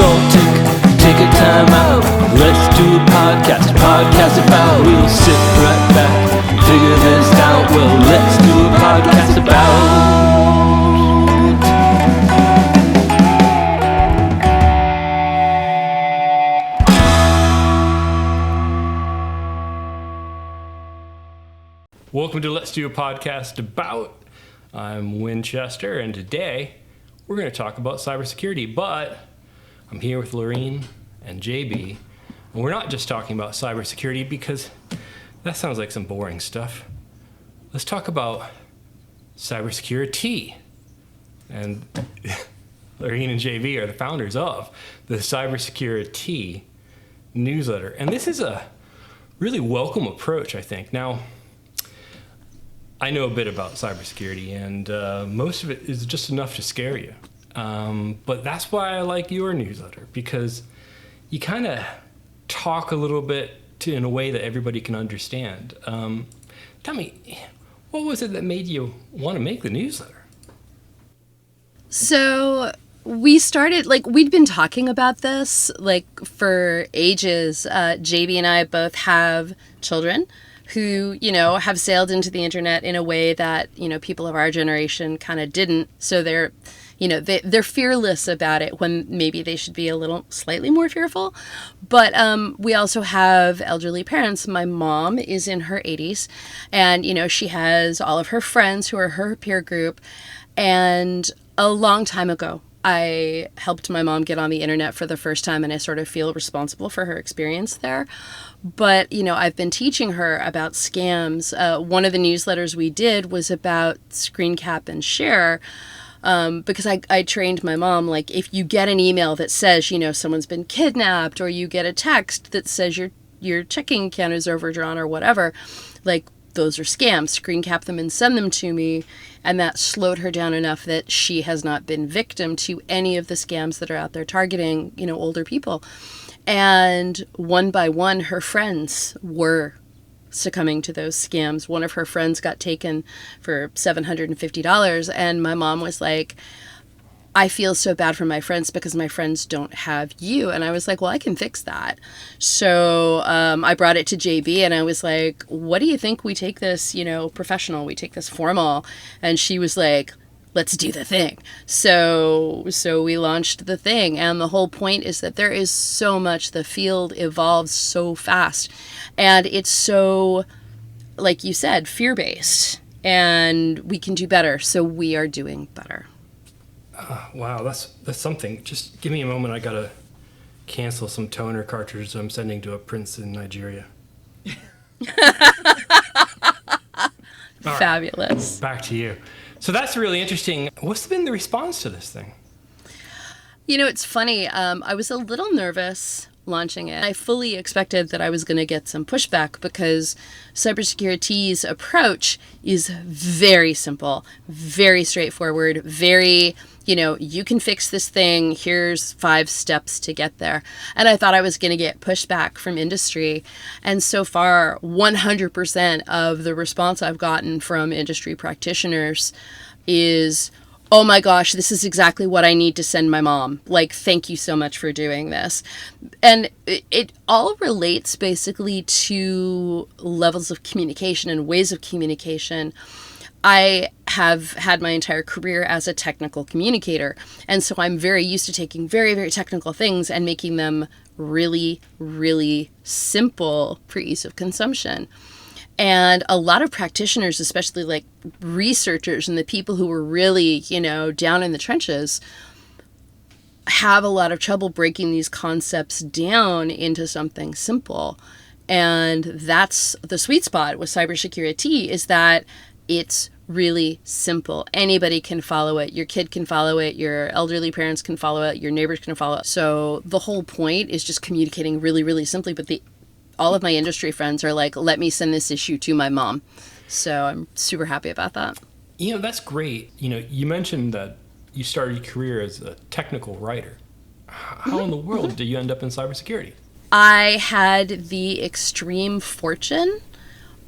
all take a time out. Let's do a podcast about. We'll sit right back, figure this out. Well, let's do a podcast about. Welcome to Let's Do a Podcast About. I'm Winchester, and today we're going to talk about cybersecurity, but I'm here with Laureen and JB, and we're not just talking about cybersecurity because that sounds like some boring stuff. Let's talk about Cybersecurity. And Laureen and JB are the founders of the Cybersecurity newsletter, and this is a really welcome approach, I think. Now, I know a bit about cybersecurity, and most of it is just enough to scare you. But that's why I like your newsletter, because you kind of talk a little bit in a way that everybody can understand. Tell me, what was it that made you want to make the newsletter? So we started, we'd been talking about this, for ages. JB and I both have children who, have sailed into the internet in a way that, people of our generation kind of didn't. So they're fearless about it when maybe they should be slightly more fearful. But we also have elderly parents. My mom is in her 80s, and, she has all of her friends who are her peer group. And a long time ago, I helped my mom get on the internet for the first time, and I sort of feel responsible for her experience there. But, I've been teaching her about scams. One of the newsletters we did was about screen cap and share, because I trained my mom, if you get an email that says, someone's been kidnapped, or you get a text that says your checking account is overdrawn or whatever, those are scams. Screen cap them and send them to me. And that slowed her down enough that she has not been victim to any of the scams that are out there targeting, older people. And one by one, her friends were succumbing to those scams. One of her friends got taken for $750. And my mom was like, I feel so bad for my friends because my friends don't have you. And I was like, well, I can fix that. So I brought it to JB and I was like, what do you think we take this, professional, we take this formal? And she was like, let's do the thing. So we launched the thing. And the whole point is that there is so much, the field evolves so fast. And it's so, like you said, fear-based. And we can do better. So we are doing better. Wow, that's something. Just give me a moment. I gotta cancel some toner cartridges I'm sending to a prince in Nigeria. Fabulous. Back to you. So that's really interesting. What's been the response to this thing? It's funny. I was a little nervous launching it. I fully expected that I was going to get some pushback because Cybersecurity's approach is very simple, very straightforward, very, you can fix this thing. Here's 5 steps to get there. And I thought I was going to get pushback from industry. And so far, 100% of the response I've gotten from industry practitioners is, oh my gosh, this is exactly what I need to send my mom. Thank you so much for doing this. And it all relates basically to levels of communication and ways of communication. I have had my entire career as a technical communicator. And so I'm very used to taking very, very technical things and making them really, really simple for ease of consumption. And a lot of practitioners, especially researchers and the people who were really, down in the trenches, have a lot of trouble breaking these concepts down into something simple. And that's the sweet spot with Cybersecurity, is that it's really simple. Anybody can follow it. Your kid can follow it. Your elderly parents can follow it. Your neighbors can follow it. So the whole point is just communicating really, really simply. But all of my industry friends are like, let me send this issue to my mom. So I'm super happy about that. That's great. You mentioned that you started your career as a technical writer. How in the world did you end up in cybersecurity? I had the extreme fortune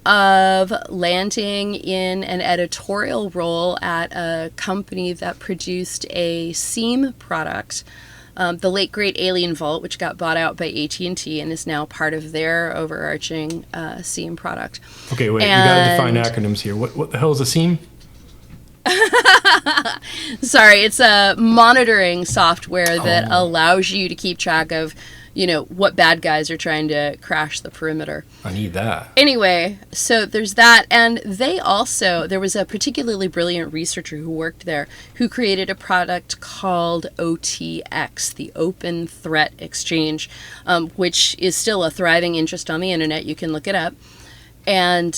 of landing in an editorial role at a company that produced a SIEM product the late great Alien Vault, which got bought out by AT&T and is now part of their overarching SIEM product. Okay, wait, you got to define acronyms here. What the hell is a SIEM? Sorry, it's a monitoring software that allows you to keep track of, what bad guys are trying to crash the perimeter. I need that. Anyway, so there's that. And there was a particularly brilliant researcher who worked there who created a product called OTX, the Open Threat Exchange, which is still a thriving interest on the internet. You can look it up. And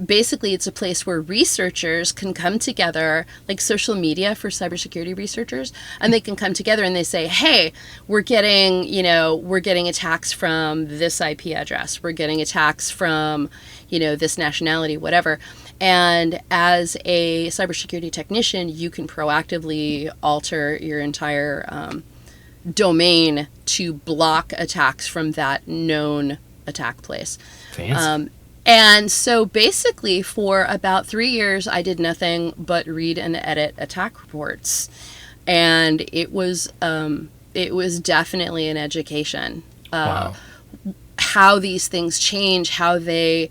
basically, it's a place where researchers can come together, like social media for cybersecurity researchers, and they can come together and they say, "Hey, we're getting attacks from this IP address. We're getting attacks from, this nationality, whatever." And as a cybersecurity technician, you can proactively alter your entire domain to block attacks from that known attack place. Fancy. And so basically for about 3 years, I did nothing but read and edit attack reports. And it was definitely an education. Wow. How these things change, how they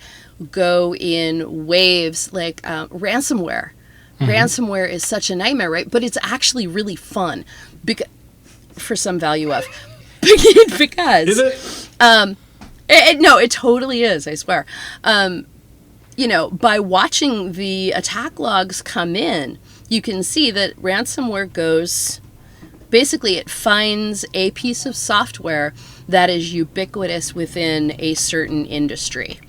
go in waves, like ransomware. Mm-hmm. Ransomware is such a nightmare, right? But it's actually really fun for some value of. Because... Is it? No, it totally is, I swear. By watching the attack logs come in, you can see that ransomware basically it finds a piece of software that is ubiquitous within a certain industry.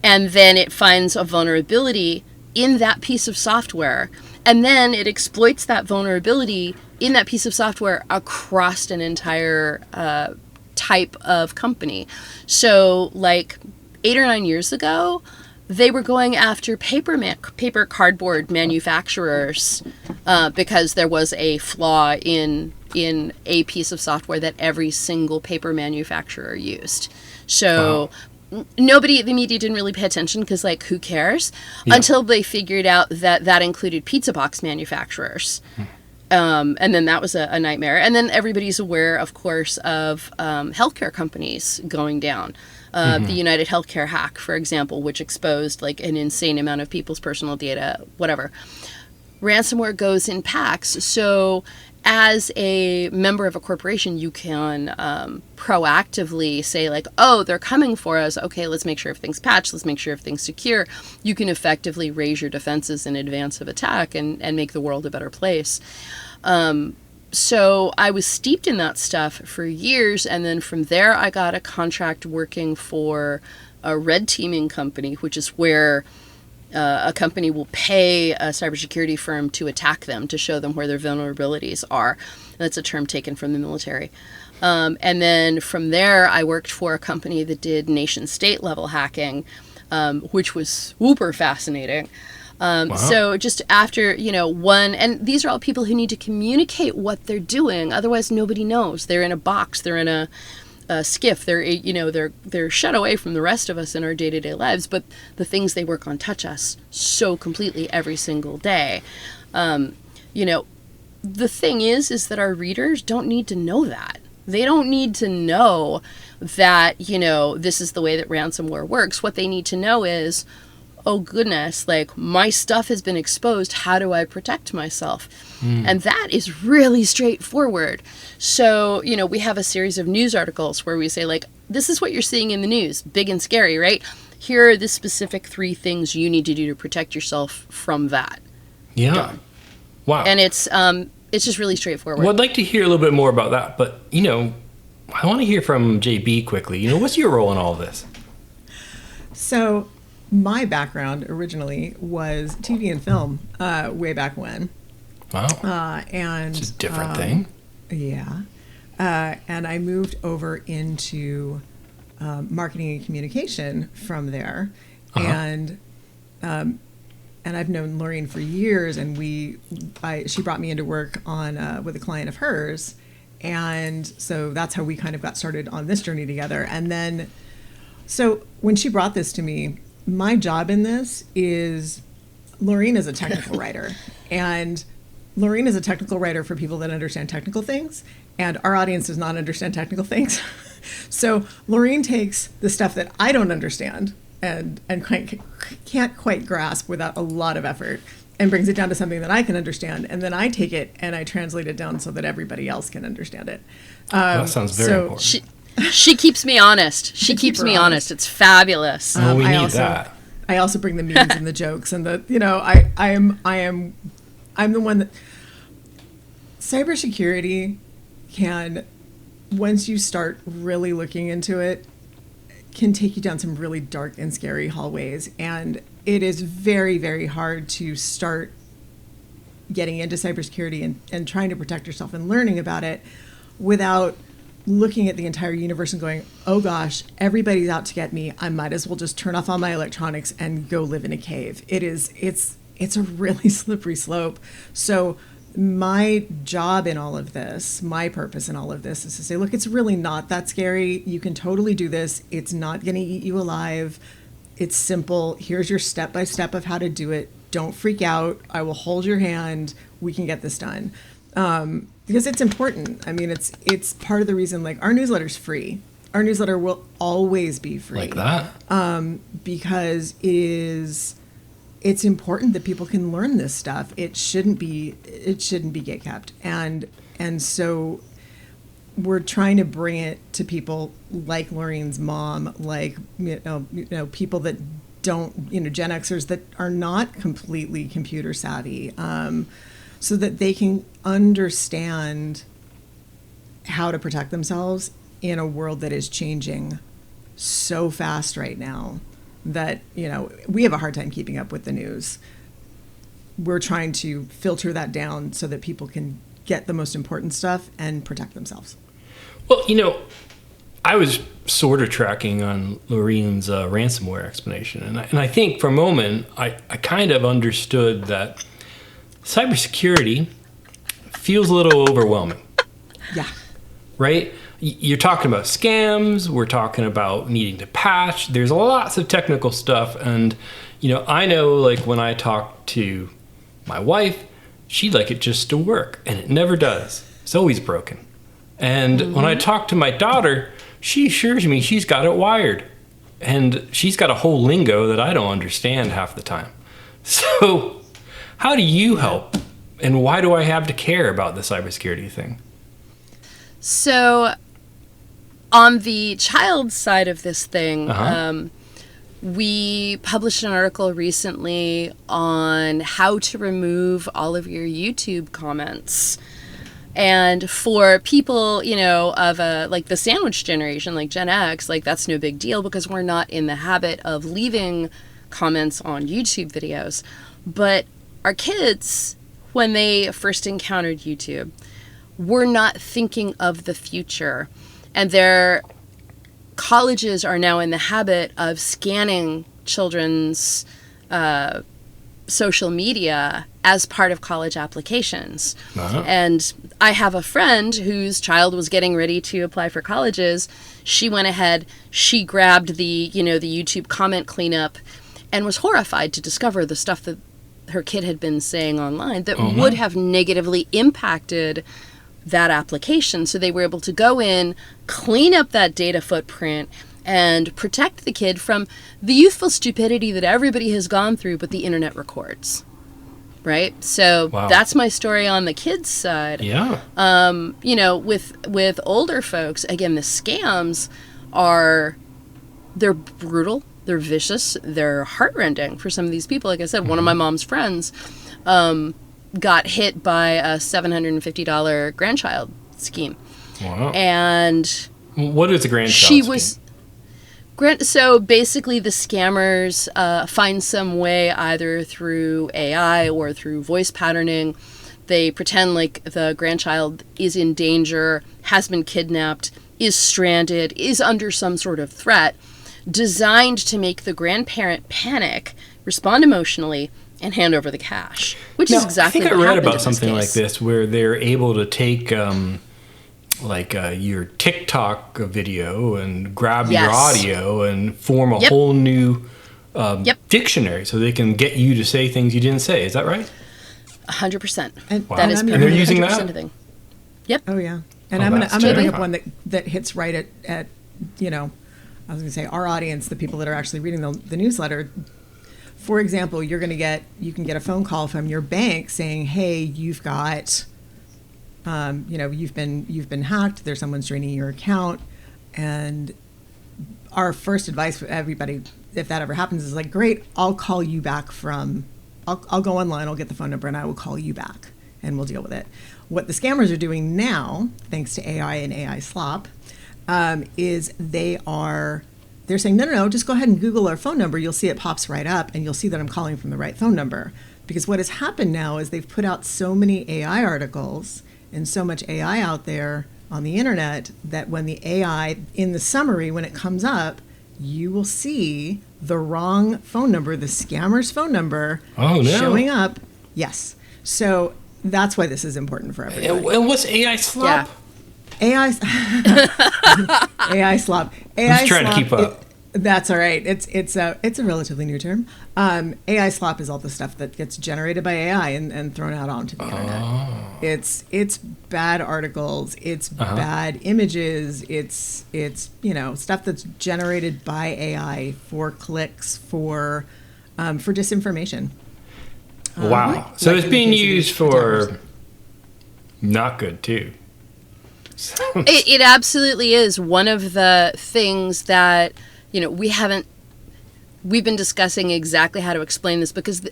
And then it finds a vulnerability in that piece of software. And then it exploits that vulnerability in that piece of software across an entire type of company. So like 8 or 9 years ago, they were going after paper cardboard manufacturers because there was a flaw in a piece of software that every single paper manufacturer used. So the media didn't really pay attention because, like, who cares? Yeah. Until they figured out that included pizza box manufacturers. And then that was a nightmare. And then everybody's aware, of course, of healthcare companies going down. The United Healthcare hack, for example, which exposed like an insane amount of people's personal data, whatever. Ransomware goes in packs. So as a member of a corporation, you can proactively say like, oh, they're coming for us. Okay, let's make sure everything's patched. Let's make sure everything's secure. You can effectively raise your defenses in advance of attack and make the world a better place. So I was steeped in that stuff for years. And then from there, I got a contract working for a red teaming company, which is where a company will pay a cybersecurity firm to attack them, to show them where their vulnerabilities are. That's a term taken from the military. And then from there, I worked for a company that did nation-state level hacking, which was super fascinating. Wow. So just after, and these are all people who need to communicate what they're doing. Otherwise, nobody knows. They're in a box. They're in a skiff. They're shut away from the rest of us in our day-to-day lives, but the things they work on touch us so completely every single day. The thing is that our readers don't need to know that. They don't need to know that, this is the way that ransomware works. What they need to know is, oh goodness, like my stuff has been exposed. How do I protect myself? And that is really straightforward. So, we have a series of news articles where we say like, this is what you're seeing in the news, big and scary, right? Here are the specific 3 things you need to do to protect yourself from that. Yeah. Done. Wow. And it's just really straightforward. Well, I'd like to hear a little bit more about that, but, I want to hear from JB quickly. What's your role in all of this? So my background originally was TV and film way back when. Wow. And it's a different thing. Yeah. And I moved over into marketing and communication from there. And I've known Laureen for years, and she brought me into work on with a client of hers. And so that's how we kind of got started on this journey together. And then, so when she brought this to me, my job in this is, Laureen is a technical writer, and Laureen is a technical writer for people that understand technical things, and our audience does not understand technical things. So Laureen takes the stuff that I don't understand and can't quite grasp without a lot of effort, and brings it down to something that I can understand. And then I take it and I translate it down so that everybody else can understand it. That sounds very important. She keeps me honest. She keeps me honest. It's fabulous. Well, we need that. I also bring the memes and the jokes and the, I'm the one that cybersecurity can, once you start really looking into it, can take you down some really dark and scary hallways. And it is very, very hard to start getting into cybersecurity and trying to protect yourself and learning about it without looking at the entire universe and going, oh gosh, everybody's out to get me. I might as well just turn off all my electronics and go live in a cave. It's a really slippery slope. So my job in all of this, my purpose in all of this, is to say, look, it's really not that scary. You can totally do this. It's not going to eat you alive. It's simple. Here's your step-by-step of how to do it. Don't freak out. I will hold your hand. We can get this done. Because it's important. I mean, it's part of the reason, like, our newsletter's free. Our newsletter will always be free. Like that? Because it's important that people can learn this stuff. It shouldn't be gatekept. And so we're trying to bring it to people like Laureen's mom, like, people that don't, Gen Xers that are not completely computer savvy, so that they can understand how to protect themselves in a world that is changing so fast right now that, we have a hard time keeping up with the news. We're trying to filter that down so that people can get the most important stuff and protect themselves. Well, I was sort of tracking on Laureen's ransomware explanation, and I think for a moment I kind of understood that cybersecurity feels a little overwhelming. Yeah. Right? You're talking about scams. We're talking about needing to patch. There's lots of technical stuff. And, I know, like, when I talk to my wife, she'd like it just to work. And it never does. It's always broken. And when I talk to my daughter, she assures me she's got it wired. And she's got a whole lingo that I don't understand half the time. So how do you help? And why do I have to care about the cybersecurity thing? So on the child side of this thing, we published an article recently on how to remove all of your YouTube comments. And for people, of like the sandwich generation, like Gen X, like, that's no big deal because we're not in the habit of leaving comments on YouTube videos. But our kids, when they first encountered YouTube, were not thinking of the future. And their colleges are now in the habit of scanning children's social media as part of college applications. And I have a friend whose child was getting ready to apply for colleges. She went ahead, she grabbed the YouTube comment cleanup and was horrified to discover the stuff that her kid had been saying online that would have negatively impacted that application. So they were able to go in, clean up that data footprint, and protect the kid from the youthful stupidity that everybody has gone through, but the internet records. Right? So that's my story on the kids' side. Yeah. With older folks, again, the scams they're brutal, they're vicious, they're heartrending for some of these people. Like I said, one of my mom's friends got hit by a $750 grandchild scheme. Wow. And what is a grandchild scheme? So basically the scammers find some way, either through AI or through voice patterning. They pretend like the grandchild is in danger, has been kidnapped, is stranded, is under some sort of threat, designed to make the grandparent panic, respond emotionally, and hand over the cash, which is exactly what happened. I think I read about something like this where they're able to take your TikTok video and grab your audio and form a whole new dictionary so they can get you to say things you didn't say. Is that right? 100%. And that is and they're using that? thing. Yep. Oh, yeah. And Oh, I'm that's going to bring terrifying. up one that hits right at you know, I was going to say our audience, the people that are actually reading the newsletter. For example, you can get a phone call from your bank saying, "Hey, you've got, you've been hacked. There's someone's draining your account." And our first advice for everybody, if that ever happens, is like, "Great, I'll call you back from. I'll go online. I'll get the phone number, and I will call you back, and we'll deal with it." What the scammers are doing now, thanks to AI and AI slop, is they're saying, no, just go ahead and Google our phone number. You'll see it pops right up, and you'll see that I'm calling from the right phone number. Because what has happened now is they've put out so many AI articles and so much AI out there on the internet that when the AI, in the summary, when it comes up, you will see the wrong phone number, the scammer's phone number, showing up. Yes. So that's why this is important for everybody. And what's AI slop? Yeah. AI slop. AI I'm just trying to keep up. That's all right. It's a relatively new term. AI slop is all the stuff that gets generated by AI and thrown out onto the internet. It's bad articles. It's bad images. It's stuff that's generated by AI for clicks for disinformation. Wow. So it's being used for not good too. It absolutely is one of the things that, we've been discussing exactly how to explain this, because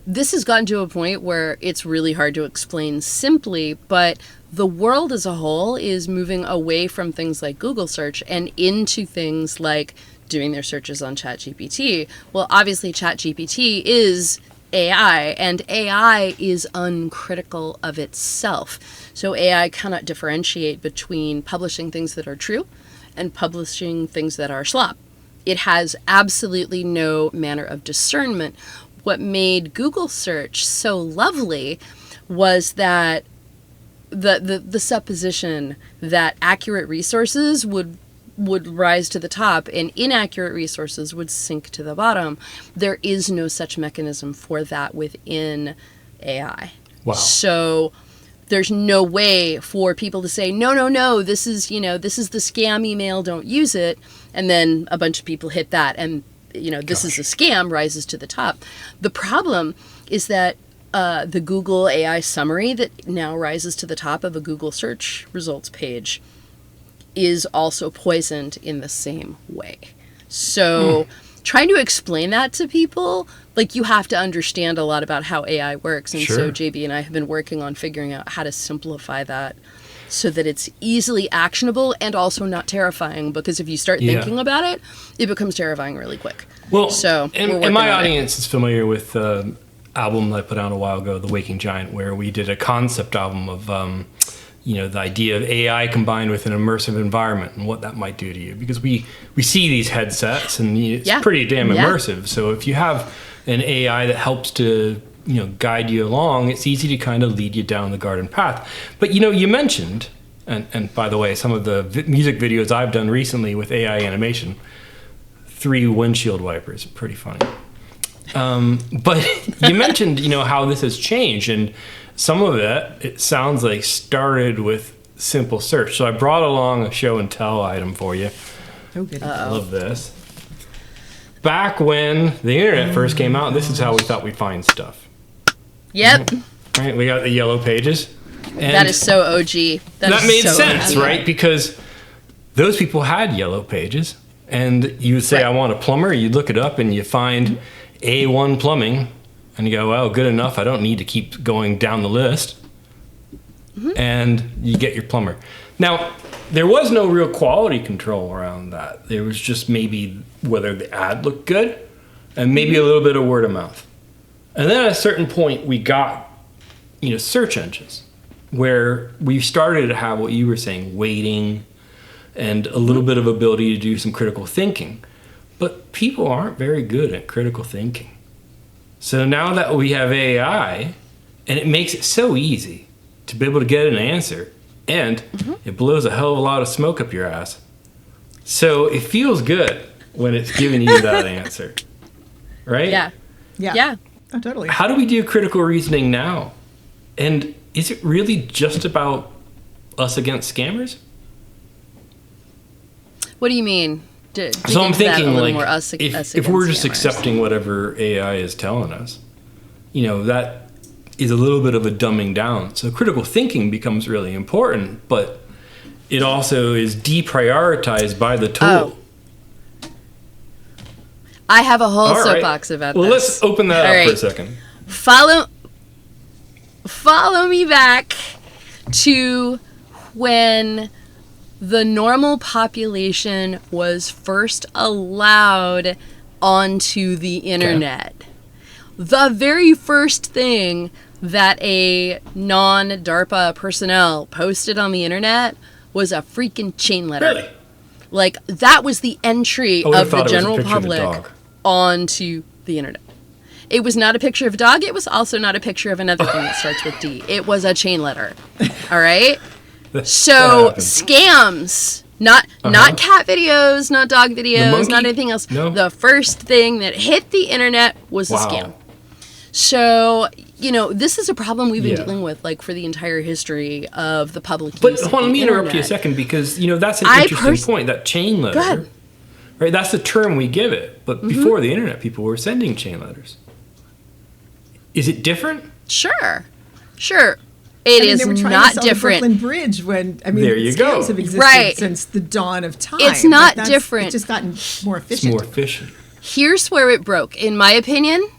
this has gotten to a point where it's really hard to explain simply, but the world as a whole is moving away from things like Google search and into things like doing their searches on ChatGPT. Well, obviously ChatGPT is AI, and AI is uncritical of itself. So AI cannot differentiate between publishing things that are true and publishing things that are slop. It has absolutely no manner of discernment. What made Google search so lovely was that the supposition that accurate resources would rise to the top and inaccurate resources would sink to the bottom. There is no such mechanism for that within AI. Wow. So there's no way for people to say, no, this is the scam email, don't use it. And then a bunch of people hit that and, this is a scam, rises to the top. The problem is that the Google AI summary that now rises to the top of a Google search results page is also poisoned in the same way. So trying to explain that to people, you have to understand a lot about how AI works. And so JB and I have been working on figuring out how to simplify that so that it's easily actionable and also not terrifying, because if you start thinking about it, it becomes terrifying really quick. Well, so and my audience is familiar with the album I put out a while ago, The Waking Giant, where we did a concept album of the idea of AI combined with an immersive environment and what that might do to you. Because we see these headsets and it's pretty damn immersive. So if you have an AI that helps to guide you along, it's easy to kind of lead you down the garden path. But you mentioned, and by the way, some of the music videos I've done recently with AI animation, 3 windshield wipers, pretty funny. But you mentioned how this has changed, and some of it sounds like started with simple search. So I brought along a show and tell item for you. Oh, good. I love this. Back when the internet first came out, this is how we thought we'd find stuff. Yep. Right, we got the yellow pages. And that is so OG. That made so sense, OG. right? Because those people had yellow pages, and you would say, I want a plumber. You'd look it up, and you find A1 plumbing, and you go, well, good enough. I don't need to keep going down the list. And you get your plumber. Now, there was no real quality control around that. There was just maybe whether the ad looked good and maybe a little bit of word of mouth. And then at a certain point, we got, search engines where we started to have what you were saying, weighting and a little bit of ability to do some critical thinking. But people aren't very good at critical thinking. So now that we have AI, and it makes it so easy to be able to get an answer, and it blows a hell of a lot of smoke up your ass. So it feels good when it's giving you that answer, right? Yeah. Oh, totally. How do we do critical reasoning now? And is it really just about us against scammers? What do you mean? So I'm thinking, like, us if we're just scammers. accepting whatever AI is telling us, that is a little bit of a dumbing down. So critical thinking becomes really important, but it also is deprioritized by the tool. Oh. I have a whole All right. soapbox about Well, this. let's open that All up right. for a second. Follow me back to when the normal population was first allowed onto the internet. Okay. The very first thing that a non-DARPA personnel posted on the internet was a freaking chain letter. Really? Like, that was the entry of the general public onto the internet. It was not a picture of a dog. It was also not a picture of another thing that starts with D. It was a chain letter. All right? So scams, not cat videos, not dog videos, not anything else. No. The first thing that hit the internet was a scam. So, this is a problem we've been dealing with, like, for the entire history of the public use of the let me interrupt internet. you a second, because, that's an interesting point, that chain letter. Go ahead. Right, that's the term we give it. But before the internet, people were sending chain letters. Is it different? Sure. It is they were trying not to sell different. The Brooklyn Bridge when, there you go. scams have existed Right. since the dawn of time. It's not different. It's just gotten more efficient. It's more efficient. Here's where it broke, in my opinion.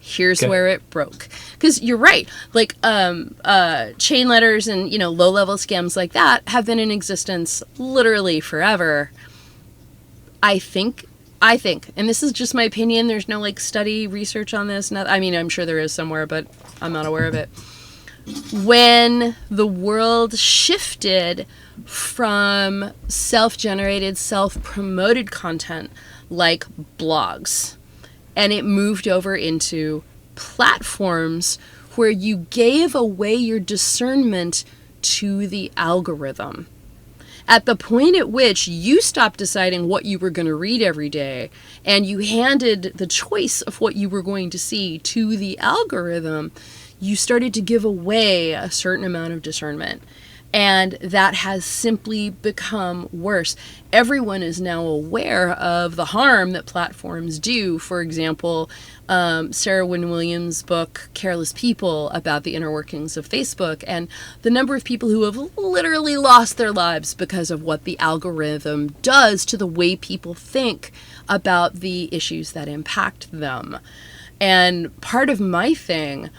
Here's where it broke. Because you're right. Like, chain letters and, low-level scams like that have been in existence literally forever. I think, and this is just my opinion, there's no, like, study, research on this. I'm sure there is somewhere, but I'm not aware of it. When the world shifted from self-generated, self-promoted content like blogs, and it moved over into platforms where you gave away your discernment to the algorithm. At the point at which you stopped deciding what you were going to read every day, and you handed the choice of what you were going to see to the algorithm, you started to give away a certain amount of discernment. And that has simply become worse. Everyone is now aware of the harm that platforms do. For example, Sarah Wynne Williams' book, Careless People, about the inner workings of Facebook, and the number of people who have literally lost their lives because of what the algorithm does to the way people think about the issues that impact them. And part of my thing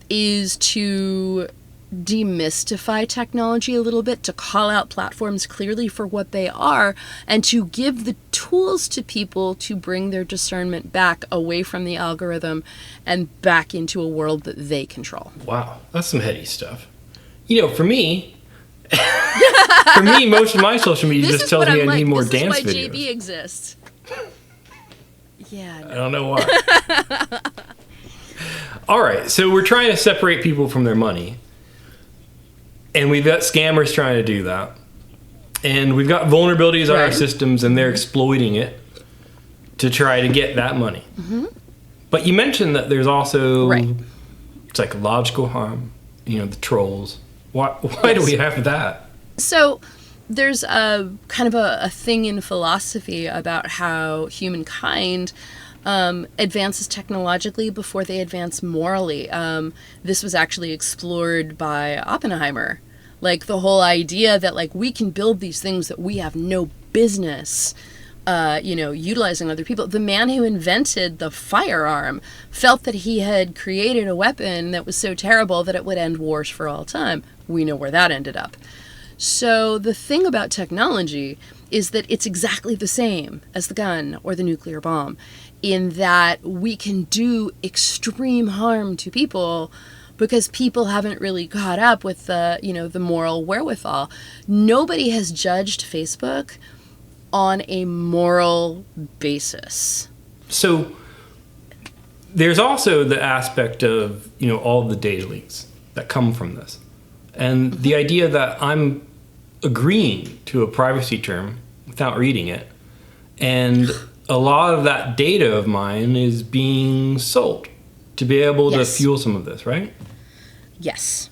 is to demystify technology a little bit, to call out platforms clearly for what they are, and to give the tools to people to bring their discernment back away from the algorithm and back into a world that they control. Wow, that's some heady stuff. For me, most of my social media just tells me I need more dance videos. This is why JB exists. Yeah. I don't know why. All right, so we're trying to separate people from their money. And we've got scammers trying to do that. And we've got vulnerabilities on our systems, and they're exploiting it to try to get that money. Mm-hmm. But you mentioned that there's also psychological harm, the trolls. Why do we have that? So there's a kind of a thing in philosophy about how humankind advances technologically before they advance morally. This was actually explored by Oppenheimer. Like, the whole idea that, like, we can build these things that we have no business, utilizing other people. The man who invented the firearm felt that he had created a weapon that was so terrible that it would end wars for all time. We know where that ended up. So the thing about technology is that it's exactly the same as the gun or the nuclear bomb, in that we can do extreme harm to people because people haven't really caught up with the moral wherewithal. Nobody has judged Facebook on a moral basis. So there's also the aspect of, all of the data leaks that come from this. And the idea that I'm agreeing to a privacy term without reading it, and a lot of that data of mine is being sold to be able to fuel some of this, right? Yes.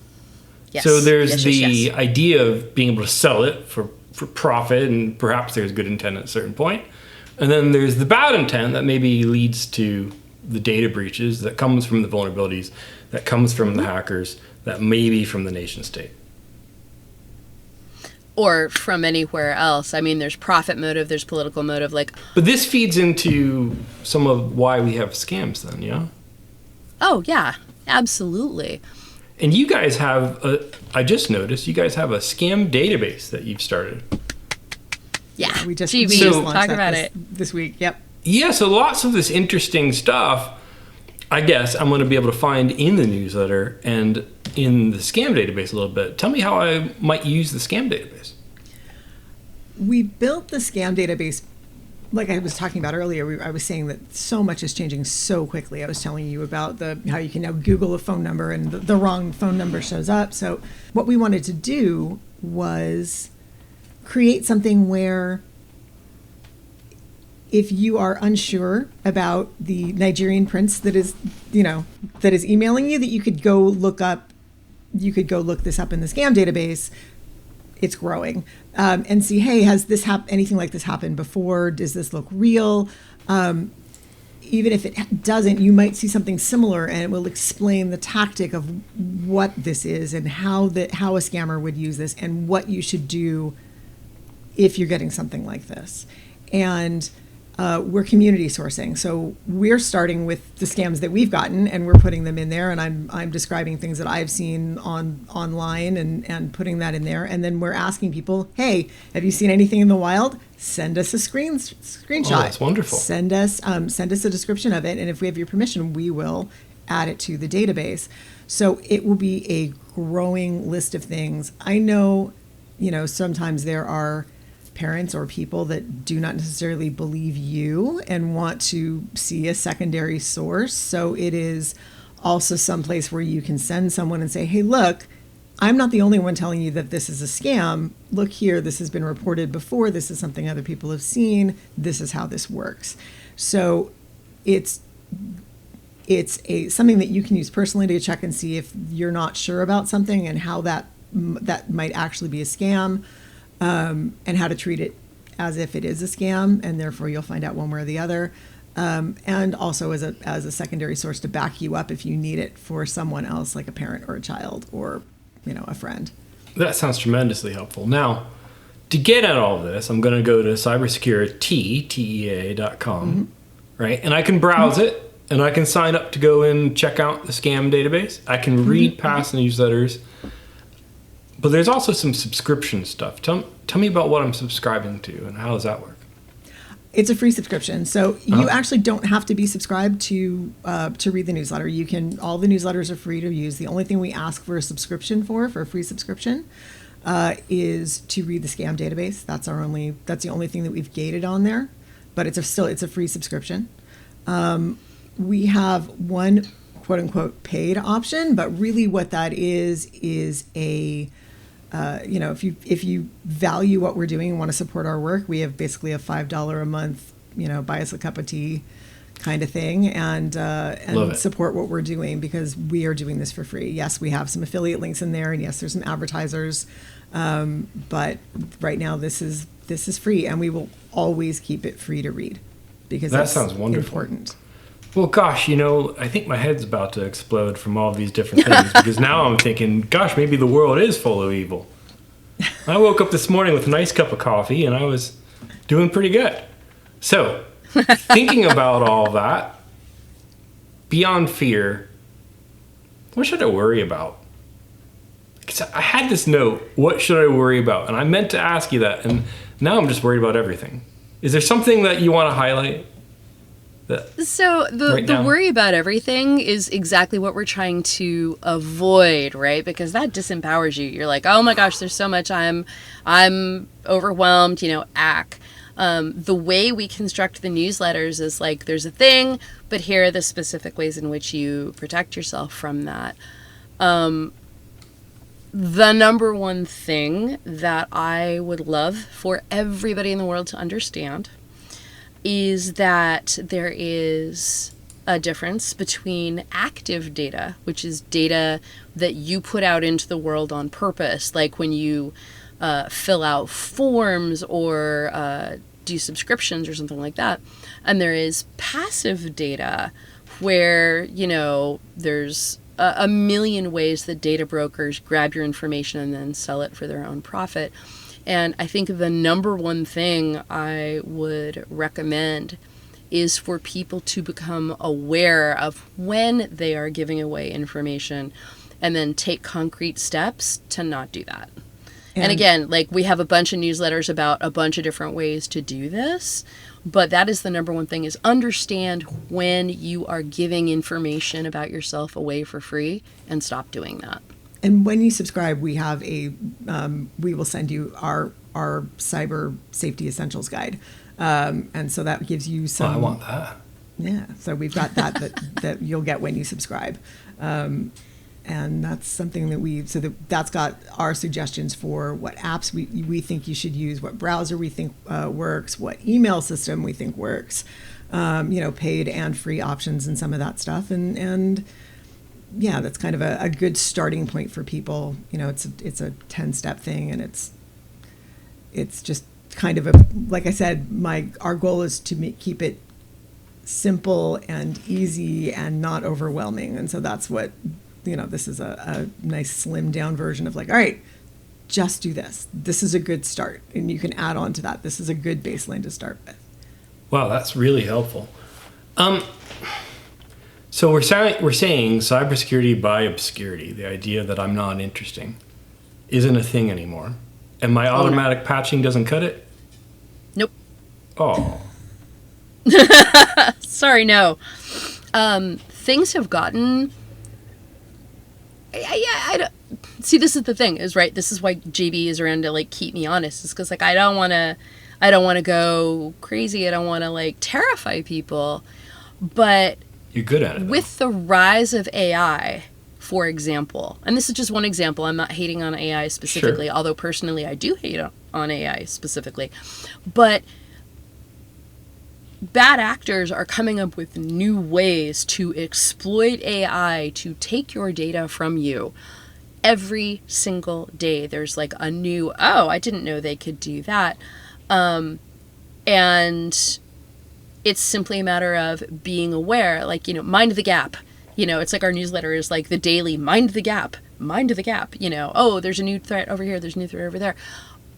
Yes. So there's Yes, the yes. idea of being able to sell it for profit, and perhaps there's good intent at a certain point. And then there's the bad intent that maybe leads to the data breaches that comes from the vulnerabilities, that comes from the hackers, that may be from the nation state. Or from anywhere else. I mean, there's profit motive, there's political motive. Like, But this feeds into some of why we have scams then, yeah? oh, yeah, absolutely. And you guys have, I just noticed, you guys have a scam database that you've started. Yeah. We just, GB, we just launched talk that about this, it. this week. Yep. Yeah, so lots of this interesting stuff, I guess, I'm going to be able to find in the newsletter and in the scam database a little bit. Tell me how I might use the scam database. We built the scam database, like I was talking about earlier. I was saying that so much is changing so quickly. I was telling you about how you can now Google a phone number and the wrong phone number shows up. So what we wanted to do was create something where if you are unsure about the Nigerian prince that is emailing you, that you could go look this up in the scam database. It's growing, and see, hey, has this anything like this happened before? Does this look real? Even if it doesn't, you might see something similar, and it will explain the tactic of what this is and how a scammer would use this and what you should do if you're getting something like this. And we're community sourcing, so we're starting with the scams that we've gotten, and we're putting them in there. And I'm describing things that I've seen online and putting that in there. And then we're asking people, hey, have you seen anything in the wild? Send us a screenshot. Oh, that's wonderful. Send us a description of it, and if we have your permission, we will add it to the database. So it will be a growing list of things. I know, sometimes there are parents or people that do not necessarily believe you and want to see a secondary source. So it is also someplace where you can send someone and say, hey, look, I'm not the only one telling you that this is a scam. Look here, this has been reported before. This is something other people have seen. This is how this works. So it's something that you can use personally to check and see if you're not sure about something and how that might actually be a scam. And how to treat it as if it is a scam, and therefore you'll find out one way or the other. And also as a secondary source to back you up if you need it for someone else, like a parent or a child or a friend. That sounds tremendously helpful. Now, to get at all this, I'm going to go to cybersecuritea.com, right? And I can browse it, and I can sign up to go and check out the scam database. I can read past newsletters. But there's also some subscription stuff. Tell me about what I'm subscribing to and how does that work? It's a free subscription, so you actually don't have to be subscribed to read the newsletter. All the newsletters are free to use. The only thing we ask for a subscription for a free subscription, is to read the scam database. That's the only thing that we've gated on there, but it's a free subscription. We have one quote unquote paid option, but really what that is a if you value what we're doing and want to support our work, we have basically a $5 a month, buy us a cup of tea kind of thing, and support what we're doing because we are doing this for free. Yes, we have some affiliate links in there, and yes, there's some advertisers, but right now this is free, and we will always keep it free to read because that sounds wonderful. Important. Well, gosh, I think my head's about to explode from all these different things because now I'm thinking, gosh, maybe the world is full of evil. I woke up this morning with a nice cup of coffee and I was doing pretty good. So, thinking about all that, beyond fear, what should I worry about? Because I had this note, what should I worry about? And I meant to ask you that, and now I'm just worried about everything. Is there something that you want to highlight? So the worry about everything is exactly what we're trying to avoid, right? Because that disempowers you. You're like, oh my gosh, there's so much. I'm overwhelmed. The way we construct the newsletters is like there's a thing, but here are the specific ways in which you protect yourself from that. The number one thing that I would love for everybody in the world to understand is that there is a difference between active data, which is data that you put out into the world on purpose, like when you fill out forms or do subscriptions or something like that. And there is passive data where, there's a million ways that data brokers grab your information and then sell it for their own profit. And I think the number one thing I would recommend is for people to become aware of when they are giving away information and then take concrete steps to not do that. And again, we have a bunch of newsletters about a bunch of different ways to do this, but that is the number one thing, is understand when you are giving information about yourself away for free and stop doing that. And when you subscribe, we have we will send you our cyber safety essentials guide. And so that gives you some. I want that. Yeah. So we've got that you'll get when you subscribe. And that's something that that's got our suggestions for what apps we think you should use, what browser we think works, what email system we think works, paid and free options and some of that stuff. And yeah, that's kind of a good starting point for people. It's a 10-step thing, and it's just kind of like I said, our goal is to keep it simple and easy and not overwhelming. And so that's what, this is a nice slimmed down version of all right, just do this. This is a good start. And you can add on to that. This is a good baseline to start with. Wow, that's really helpful. So we're saying cybersecurity by obscurity, the idea that I'm not interesting, isn't a thing anymore. And my automatic patching doesn't cut it? Nope. Oh. Sorry, no. Things have gotten... I don't... See, this is the thing, is right. This is why JB is around to keep me honest. It's because I don't want to go crazy. I don't want to terrify people. But you're good at it. With the rise of AI, for example, and this is just one example. I'm not hating on AI specifically, sure, although personally I do hate on AI specifically. But bad actors are coming up with new ways to exploit AI to take your data from you. Every single day there's a new, I didn't know they could do that. And it's simply a matter of being aware, mind the gap. It's our newsletter is the daily mind the gap. There's a new threat over here, there's a new threat over there.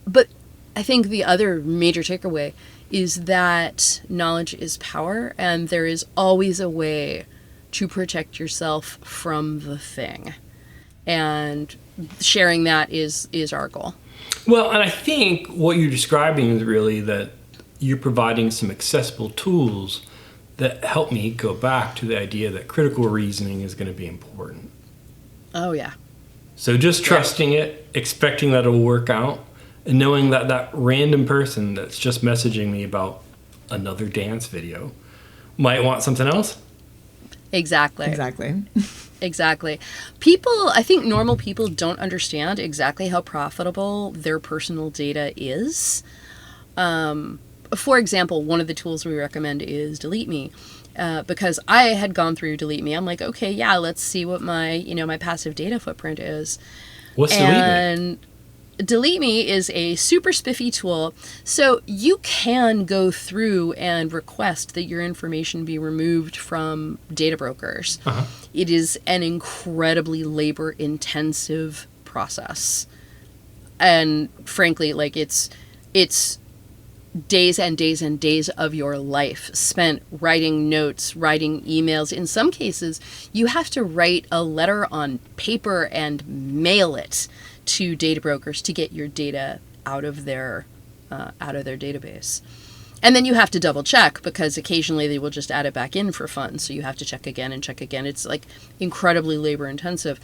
But I think the other major takeaway is that knowledge is power, and there is always a way to protect yourself from the thing. And sharing that is our goal. Well, and I think what you're describing is really that you're providing some accessible tools that help me go back to the idea that critical reasoning is going to be important. Oh, yeah. So just trusting it, expecting that it'll work out, and knowing that that random person that's just messaging me about another dance video might want something else. Exactly. Exactly. I think normal people don't understand exactly how profitable their personal data is. For example, one of the tools we recommend is DeleteMe. Because I had gone through DeleteMe. I'm okay, yeah, let's see what my passive data footprint is. What's DeleteMe? DeleteMe is a super spiffy tool. So you can go through and request that your information be removed from data brokers. Uh-huh. It is an incredibly labor-intensive process. And frankly, it's days and days and days of your life spent writing notes, writing emails. In some cases, you have to write a letter on paper and mail it to data brokers to get your data out of their database. And then you have to double check, because occasionally they will just add it back in for fun. So you have to check again and check again. It's incredibly labor intensive.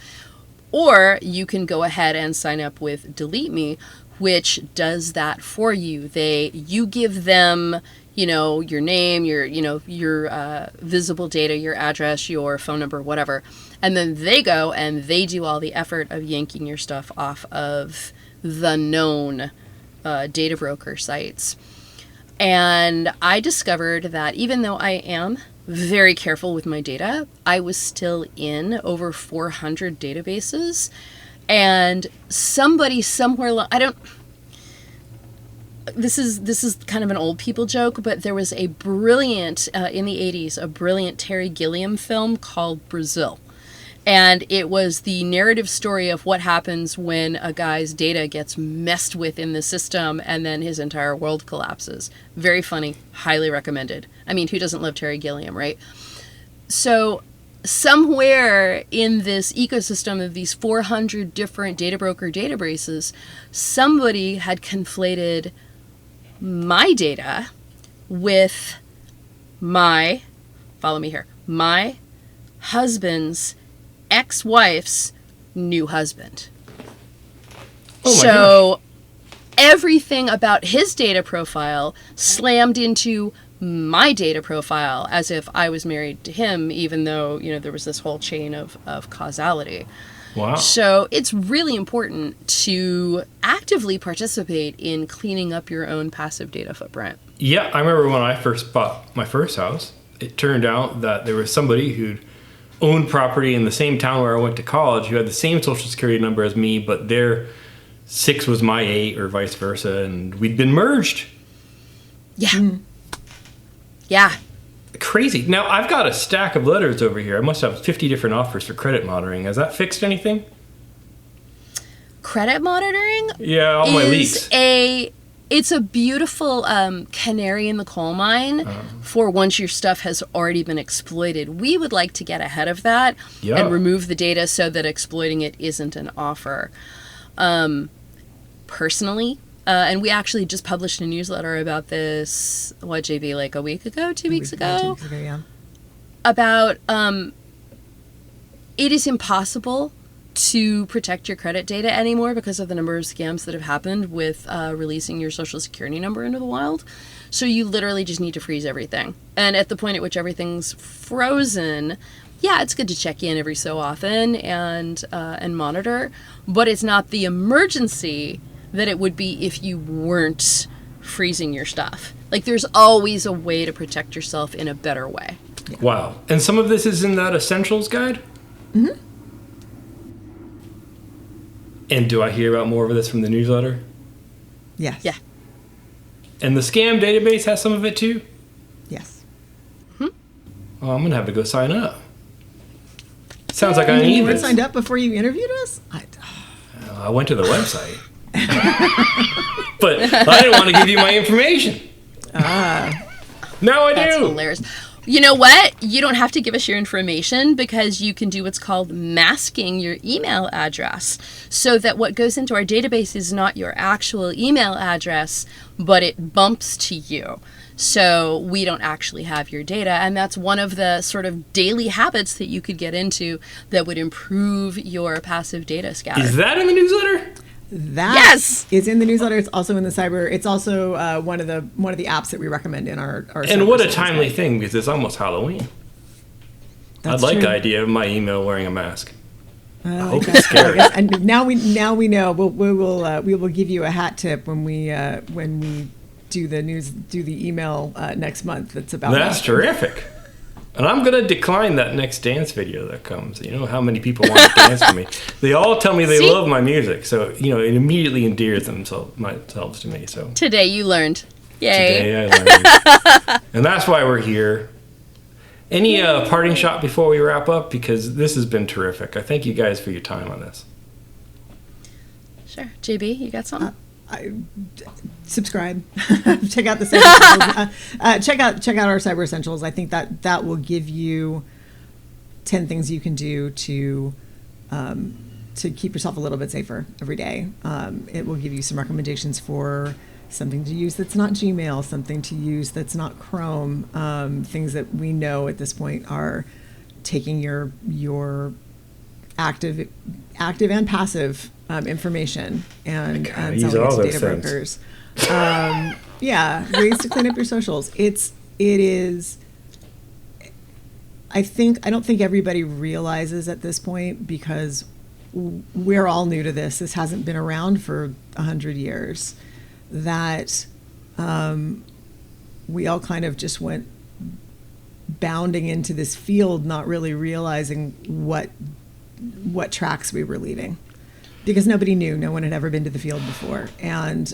Or you can go ahead and sign up with DeleteMe, which does that for you. You give them, your name, your visible data, your address, your phone number, whatever. And then they go and they do all the effort of yanking your stuff off of the known data broker sites. And I discovered that even though I am very careful with my data. I was still in over 400 databases, and somebody somewhere, this is kind of an old people joke, but there was a brilliant, in the 80s, a brilliant Terry Gilliam film called Brazil. And it was the narrative story of what happens when a guy's data gets messed with in the system and then his entire world collapses. Very funny, highly recommended. I mean, who doesn't love Terry Gilliam, right? So somewhere in this ecosystem of these 400 different data broker databases, somebody had conflated my data with follow me here, my husband's ex-wife's new husband. Oh my So everything about his data profile slammed into my data profile as if I was married to him, even though, there was this whole chain of causality. Wow. So it's really important to actively participate in cleaning up your own passive data footprint. Yeah, I remember when I first bought my first house, it turned out that there was somebody who'd owned property in the same town where I went to college who had the same social security number as me, but their 6 was my 8 or vice versa, and we'd been merged. Yeah. Yeah. Crazy. Now, I've got a stack of letters over here. I must have 50 different offers for credit monitoring. Has that fixed anything? Credit monitoring Yeah, all my leaks. It's a beautiful canary in the coal mine for once your stuff has already been exploited. We would like to get ahead of that and remove the data so that exploiting it isn't an offer. Personally, and we actually just published a newsletter about this, JB, like a week ago, 2 weeks ago? 2 weeks ago, yeah. About it is impossible to protect your credit data anymore because of the number of scams that have happened with releasing your social security number into the wild. So you literally just need to freeze everything. And at the point at which everything's frozen, yeah, it's good to check in every so often and monitor, but it's not the emergency that it would be if you weren't freezing your stuff. Like, there's always a way to protect yourself in a better way. Yeah. Wow. And some of this is in that Essentials guide? Mm-hmm. And do I hear about more of this from the newsletter? Yes. Yeah. And the scam database has some of it too? Yes. Oh, I'm going to have to go sign up. Sounds like I need You weren't this. signed up before you interviewed us? I went to the website. But I didn't want to give you my information. Now I That's do. hilarious. You know what? You don't have to give us your information because you can do what's called masking your email address so that what goes into our database is not your actual email address, but it bumps to you. So we don't actually have your data. And that's one of the sort of daily habits that you could get into that would improve your passive data scatter. Is that in the newsletter? That Yes! is in the newsletter. It's also in the cyber. It's also one of the apps that we recommend in our And what a cyber timely guide. thing, because it's almost Halloween. That's I like true. the idea of my email wearing a mask. I hope like it's that. scary. Yes, and now we know. We will give you a hat tip when we do the email next month. That's about That's that. terrific. And I'm going to decline that next dance video that comes. You know how many people want to dance for me. They all tell me they See? love my music. So, it immediately endears themselves to me. So Today you learned. Yay. today I learned. And that's why we're here. Any parting shot before we wrap up? Because this has been terrific. I thank you guys for your time on this. Sure. JB, you got something? Subscribe. Check out the Cyber Essentials. Check out our Cyber Essentials. I think that will give you 10 things you can do to keep yourself a little bit safer every day. It will give you some recommendations for something to use that's not Gmail, something to use that's not Chrome, things that we know at this point are taking your active and passive information and use selling it all to those data things. brokers. Ways to clean up your socials. It is. I don't think everybody realizes at this point, because we're all new to this. This hasn't been around for 100 years. That we all kind of just went bounding into this field, not really realizing what tracks we were leaving, because nobody knew. No one had ever been to the field before, and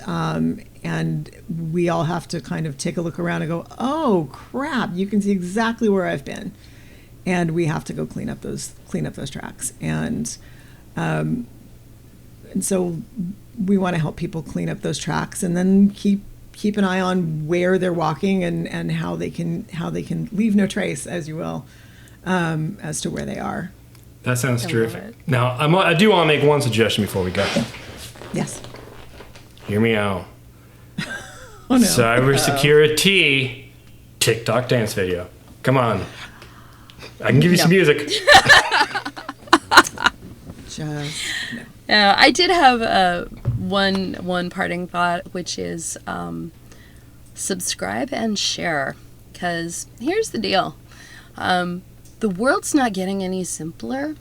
we all have to kind of take a look around and go, oh crap, you can see exactly where I've been, and we have to go clean up those tracks, and so we want to help people clean up those tracks, and then keep an eye on where they're walking and how they can leave no trace, as you will, as to where they are. That sounds terrific. Now, I do want to make one suggestion before we go. Yes. Hear me out. Oh no. Cybersecurity TikTok dance video. Come on. I can give you some music. Just no. I did have one parting thought, which is subscribe and share. Because here's the deal. The world's not getting any simpler,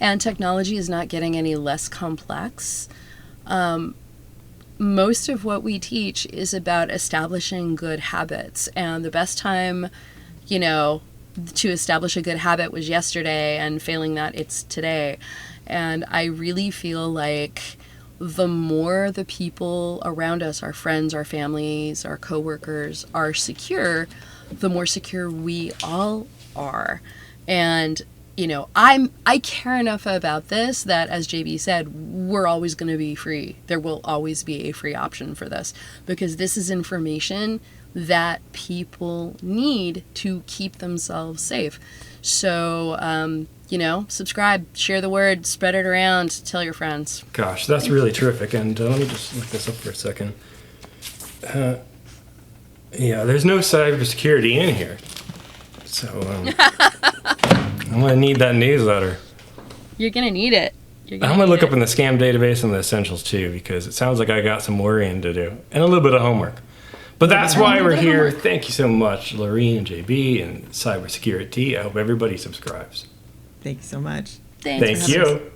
and technology is not getting any less complex. Most of what we teach is about establishing good habits, and the best time, to establish a good habit was yesterday, and failing that, it's today. And I really feel like the more the people around us, our friends, our families, our coworkers, are secure, the more secure we all are. And I care enough about this that, as JB said, we're always going to be free. There will always be a free option for this, because this is information that people need to keep themselves safe. So, subscribe, share the word, spread it around, tell your friends. Gosh, that's really terrific. And let me just look this up for a second. There's no cybersecurity in here. So, I'm going to need that newsletter. You're going to need it. I'm going to look up in the scam database and the essentials too, because it sounds like I got some worrying to do and a little bit of homework. But that's why we're here. Thank you so much, Laureen and JB and Cybersecurity. I hope everybody subscribes. Thank you so much. Thanks. Thank you.